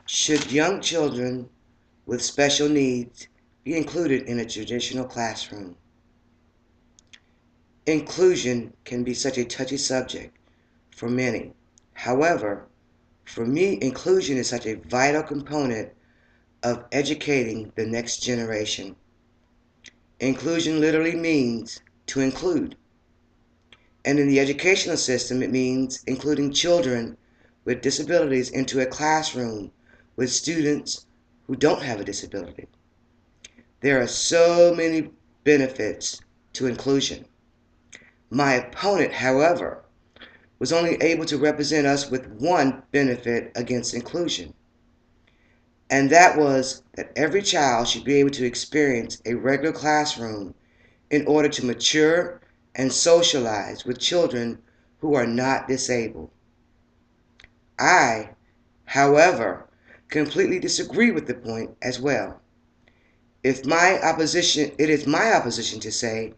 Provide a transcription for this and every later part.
Should young children with special needs be included in a traditional classroom? Inclusion can be such a touchy subject for many. However, for me, inclusion is such a vital component of educating the next generation. Inclusion literally means to include. And in the educational system, it means including children with disabilities into a classroom with students who don't have a disability. There are so many benefits to inclusion. My opponent, however, was only able to represent us with one benefit against inclusion, and that was that every child should be able to experience a regular classroom in order to mature and socialize with children who are not disabled. I, however, completely disagree with the point as well. It is my opposition to say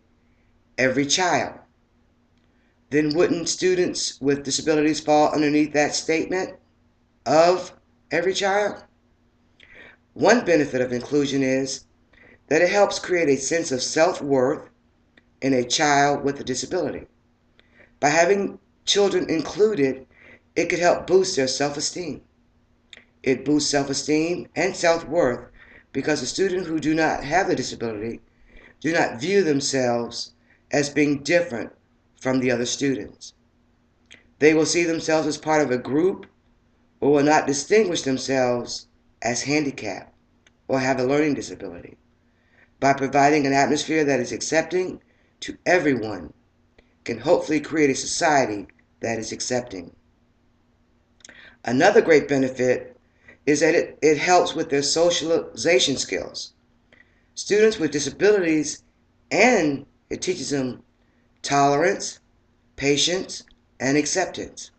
every child. Then wouldn't students with disabilities fall underneath that statement of every child? One benefit of inclusion is that it helps create a sense of self-worth in a child with a disability. By having children included, it could help boost their self-esteem. It boosts self-esteem and self-worth because the students who do not have a disability do not view themselves as being different from the other students. They will see themselves as part of a group or will not distinguish themselves as handicapped or have a learning disability. By providing an atmosphere that is accepting to everyone, can hopefully create a society that is accepting. Another great benefit is that it helps with their socialization skills. Students with disabilities, and it teaches them tolerance, patience, and acceptance.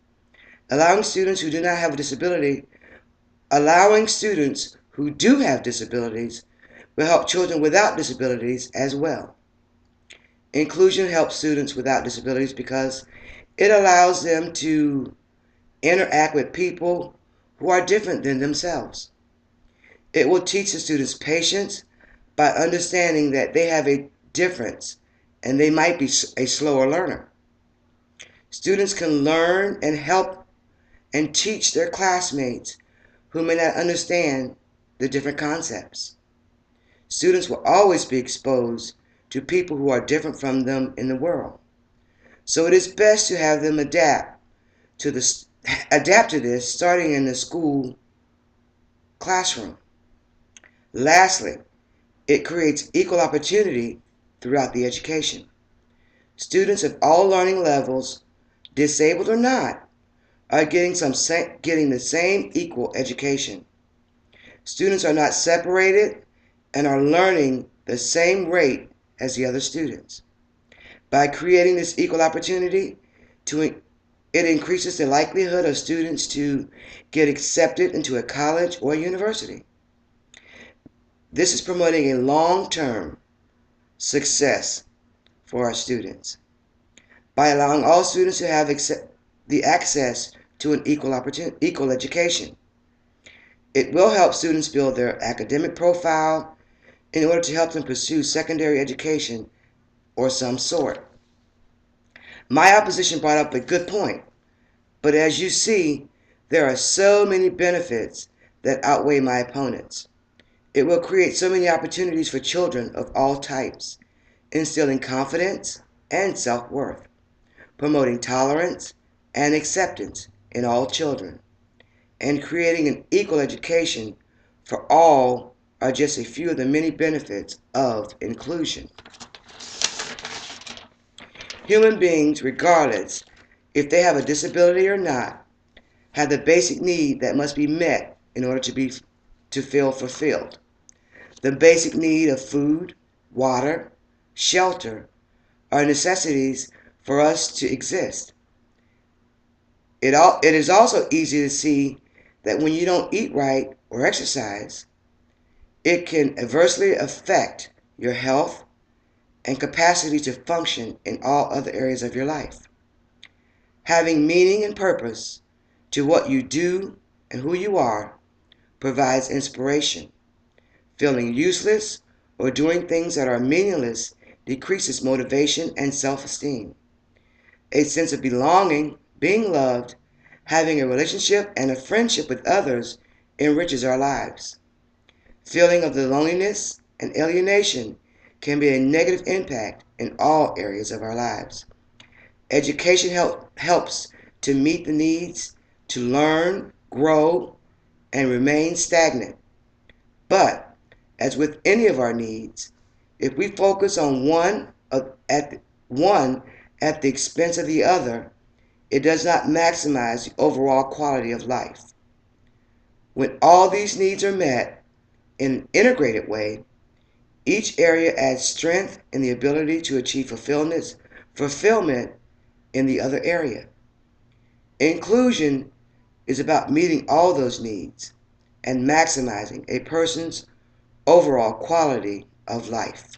Allowing students who do not have a disability, allowing students who do have disabilities will help children without disabilities as well. Inclusion helps students without disabilities because it allows them to interact with people who are different than themselves. It will teach the students patience by understanding that they have a difference and they might be a slower learner. Students can learn and help and teach their classmates who may not understand the different concepts. Students will always be exposed to people who are different from them in the world. So it is best to have them adapt to this starting in the school classroom. Lastly, it creates equal opportunity throughout the education. Students of all learning levels, disabled or not, are getting the same equal education. Students are not separated and are learning the same rate as the other students. By creating this equal opportunity, it increases the likelihood of students to get accepted into a college or university. This is promoting a long-term success for our students. By allowing all students to have the access to an equal education, it will help students build their academic profile in order to help them pursue secondary education or some sort. My opposition brought up a good point, but as you see, there are so many benefits that outweigh my opponents. It will create so many opportunities for children of all types, instilling confidence and self-worth, promoting tolerance and acceptance in all children, and creating an equal education for all are just a few of the many benefits of inclusion. Human beings, regardless if they have a disability or not, have the basic need that must be met in order to feel fulfilled. The basic need of food, water, shelter are necessities for us to exist. It is also easy to see that when you don't eat right or exercise, it can adversely affect your health and capacity to function in all other areas of your life. Having meaning and purpose to what you do and who you are provides inspiration. Feeling useless or doing things that are meaningless decreases motivation and self-esteem. A sense of belonging, being loved, having a relationship and a friendship with others enriches our lives. Feeling of the loneliness and alienation can be a negative impact in all areas of our lives. Education helps to meet the needs to learn, grow, and remain stagnant. But, as with any of our needs, if we focus on one at the expense of the other, it does not maximize the overall quality of life. When all these needs are met in an integrated way, each area adds strength and the ability to achieve fulfillment in the other area. Inclusion is about meeting all those needs and maximizing a person's overall quality of life.